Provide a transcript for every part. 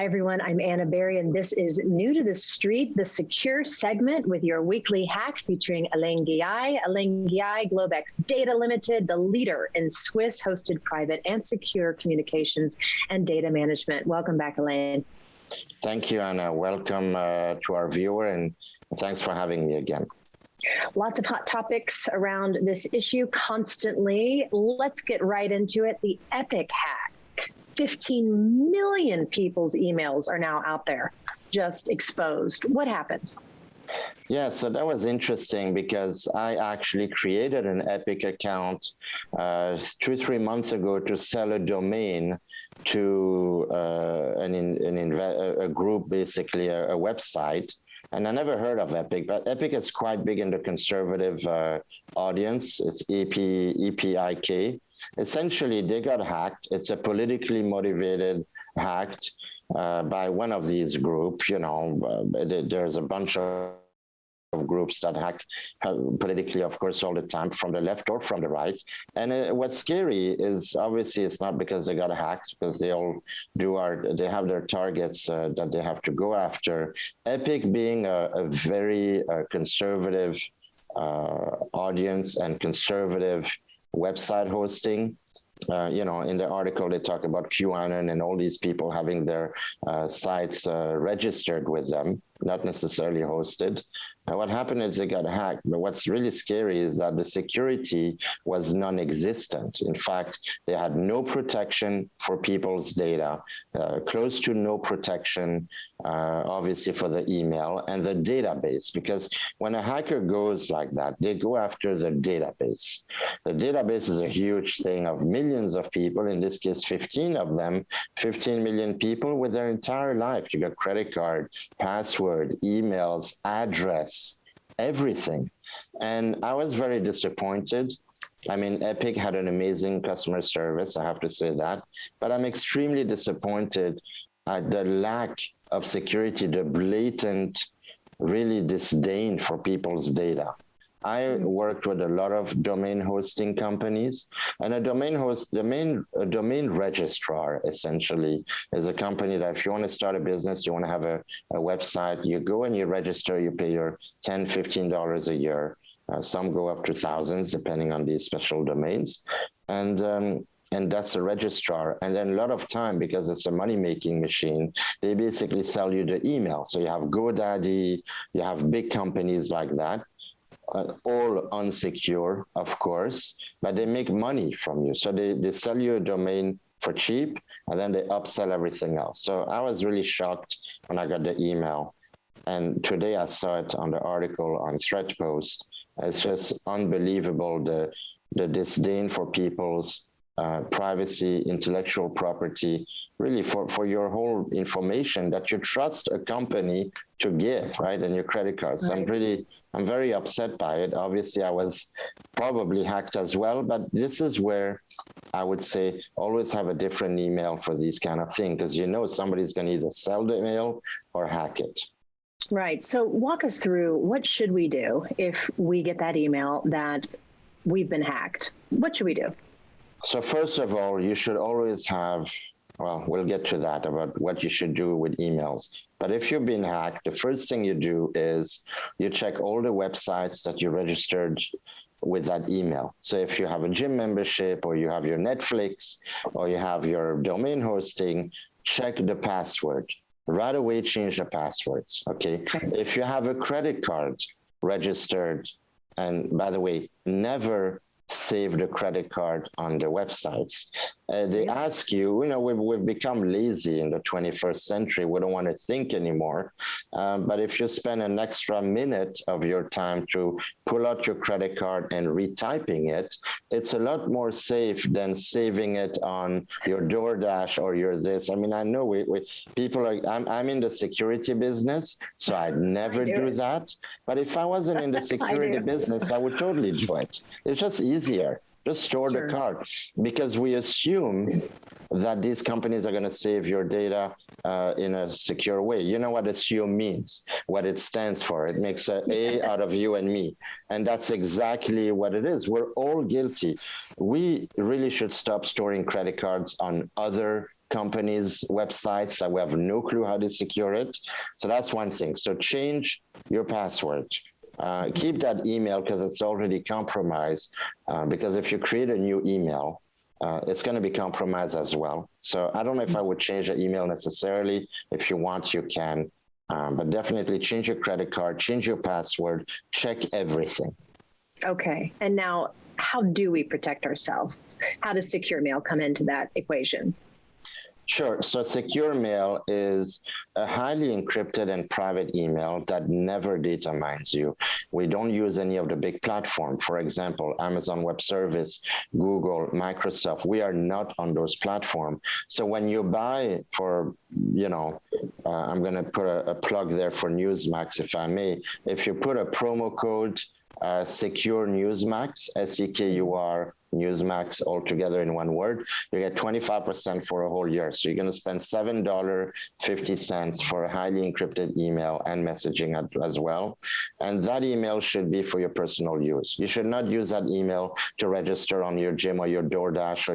Hi, everyone. I'm Anna Berry, and this is New to the Street, the Secure segment with your weekly hack featuring Alain Ghiai. Alain Ghiai, Globex Data Limited, the leader in Swiss-hosted private and secure communications and data management. Welcome back, Alain. Thank you, Anna. Welcome to our viewer, and thanks for having me again. Lots of hot topics around this issue constantly. Let's get right into it. The epic hack. 15 million people's emails are now out there, just exposed. What happened? Yeah, so that was interesting because I actually created an Epic account 2-3 months ago to sell a domain to a group, basically a website. And I never heard of Epic, but Epic is quite big in the conservative audience. It's EPIK. Essentially, they got hacked. It's a politically motivated hacked by one of these groups. You know, there's a bunch of groups that hack politically, of course, all the time, from the left or from the right. And what's scary is obviously it's not because they got hacked, because they all they have their targets that they have to go after. Epic being a very conservative audience and conservative website hosting. You know, in the article, they talk about QAnon and all these people having their sites registered with them, not necessarily hosted. And what happened is they got hacked. But what's really scary is that the security was non-existent. In fact, they had no protection for people's data, close to no protection, obviously, for the email and the database. Because when a hacker goes like that, they go after the database. The database is a huge thing of millions of people, in this case, 15 of them, 15 million people with their entire life. You got credit card, password, emails, address, everything. And I was very disappointed. I mean, Epic had an amazing customer service, I have to say that, but I'm extremely disappointed at the lack of security, the blatant, really disdain for people's data. I worked with a lot of domain hosting companies, and a domain registrar essentially is a company that if you want to start a business, you want to have a website, you go and you register, you pay your $10, $15 a year. Some go up to thousands depending on these special domains. And that's a registrar. And then a lot of time, because it's a money-making machine, they basically sell you the email. So you have GoDaddy, you have big companies like that. All unsecure, of course, but they make money from you. So they sell you a domain for cheap, and then they upsell everything else. So I was really shocked when I got the email. And today I saw it on the article on Threadpost. It's just unbelievable, the disdain for people's privacy, intellectual property, really for your whole information that you trust a company to give, right? And your credit cards. So Right. I'm very upset by it. Obviously, I was probably hacked as well, but this is where I would say always have a different email for these kind of things, because you know somebody's going to either sell the email or hack it. Right. So walk us through, what should we do if we get that email that we've been hacked? What should we do? So first of all, you should always have, well, we'll get to that about what you should do with emails. But if you've been hacked, the first thing you do is you check all the websites that you registered with that email. So if you have a gym membership, or you have your Netflix, or you have your domain hosting, check the password. Right away, change the passwords, okay? If you have a credit card registered, and by the way, never save the credit card on the websites. They ask you, you know, we've become lazy in the 21st century. We don't want to think anymore. But if you spend an extra minute of your time to pull out your credit card and retyping it, it's a lot more safe than saving it on your DoorDash or your this. I mean, I know people are, I'm in the security business, so I'd never do that. But if I wasn't in the security business, I would totally do it. It's just easier. Just store the card, because we assume that these companies are going to save your data in a secure way. You know what assume means, what it stands for. It makes an A out of you and me. And that's exactly what it is. We're all guilty. We really should stop storing credit cards on other companies' websites that we have no clue how to secure it. So that's one thing. So change your password. Keep that email because it's already compromised. Because if you create a new email, it's going to be compromised as well. So I don't know if I would change the email necessarily. If you want, you can. But definitely change your credit card, change your password, check everything. Okay. And now, how do we protect ourselves? How does secure mail come into that equation? Sure. So secure mail is a highly encrypted and private email that never data mines you. We don't use any of the big platforms. For example, Amazon Web Service, Google, Microsoft. We are not on those platforms. So when you buy for, I'm going to put a plug there for Newsmax, if I may. If you put a promo code Sekur Newsmax, SEKUR Newsmax all together in one word, you get 25% for a whole year. So you're going to spend $7.50 for a highly encrypted email and messaging as well. And that email should be for your personal use. You should not use that email to register on your gym or your DoorDash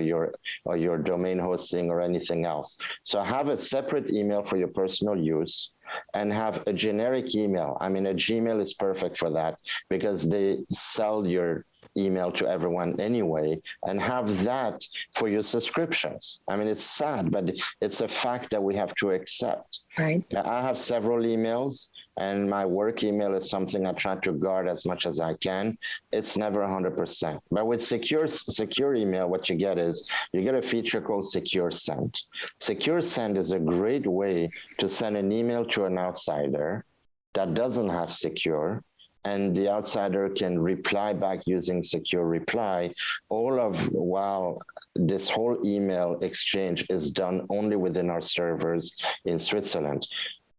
or your domain hosting or anything else. So have a separate email for your personal use and have a generic email. I mean, a Gmail is perfect for that because they sell your email to everyone anyway, and have that for your subscriptions. I mean, it's sad, but it's a fact that we have to accept. Right. I have several emails, and my work email is something I try to guard as much as I can. It's never 100%. But with secure email, what you get is you get a feature called Secure Send. Secure Send is a great way to send an email to an outsider that doesn't have secure, and the outsider can reply back using secure reply, while this whole email exchange is done only within our servers in Switzerland.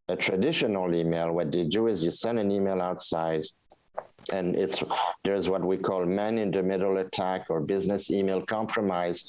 A traditional email, what they do is you send an email outside, and there's what we call man-in-the-middle attack or business email compromise.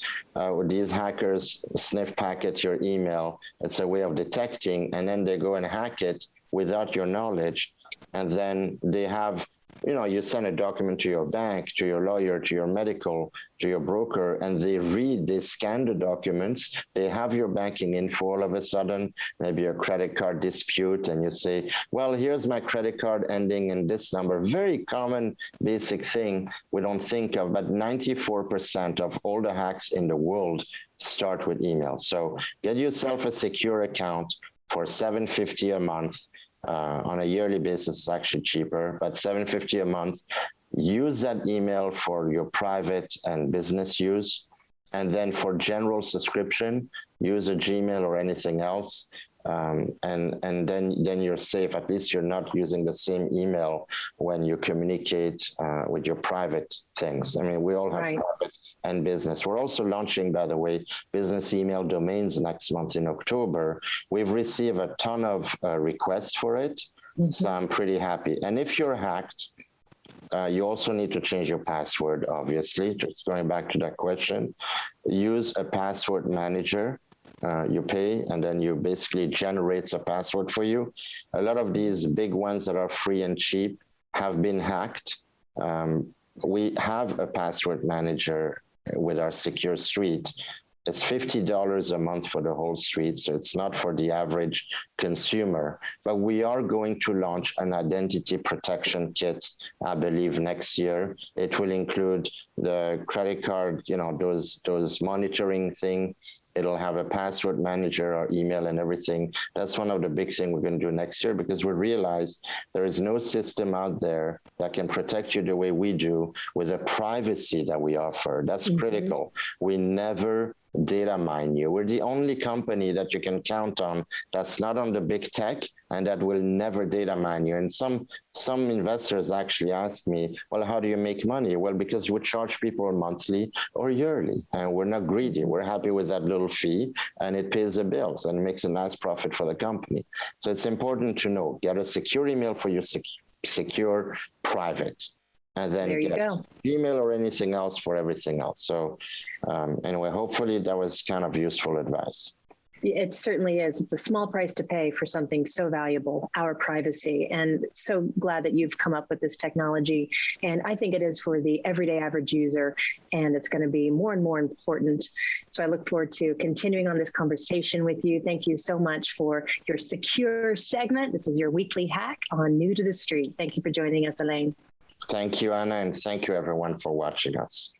These hackers sniff packet your email. It's a way of detecting, and then they go and hack it without your knowledge. And then they have, you send a document to your bank, to your lawyer, to your medical, to your broker, and they scan the documents. They have your banking info all of a sudden, maybe a credit card dispute, and you say, well, here's my credit card ending in this number. Very common, basic thing we don't think of, but 94% of all the hacks in the world start with email. So get yourself a secure account for $7.50 a month. On a yearly basis, it's actually cheaper, but $7.50 a month. Use that email for your private and business use. And then for general subscription, use a Gmail or anything else. And then you're safe. At least you're not using the same email when you communicate with your private things. I mean, we all have private and business. We're also launching, by the way, business email domains next month in October. We've received a ton of requests for it, so I'm pretty happy. And if you're hacked, you also need to change your password, obviously. Just going back to that question, use a password manager. You pay, and then you basically generates a password for you. A lot of these big ones that are free and cheap have been hacked. We have a password manager with our Secure Suite. It's $50 a month for the whole suite, so it's not for the average consumer. But we are going to launch an identity protection kit, I believe, next year. It will include the credit card, those monitoring thing. It'll have a password manager, our email and everything. That's one of the big things we're going to do next year, because we realize there is no system out there that can protect you the way we do with the privacy that we offer. That's critical. We never data mine you. We're the only company that you can count on that's not on the big tech and that will never data mine you. And some investors actually ask me, well, how do you make money? Well, because we charge people monthly or yearly, and we're not greedy. We're happy with that little fee, and it pays the bills and makes a nice profit for the company. So it's important to know, get a secure email for your secure private. And then get Gmail or anything else for everything else. So anyway, hopefully that was kind of useful advice. It certainly is. It's a small price to pay for something so valuable, our privacy. And so glad that you've come up with this technology. And I think it is for the everyday average user, and it's going to be more and more important. So I look forward to continuing on this conversation with you. Thank you so much for your Sekur segment. This is your weekly hack on New to the Street. Thank you for joining us, Alain. Thank you, Anna, and thank you everyone for watching us.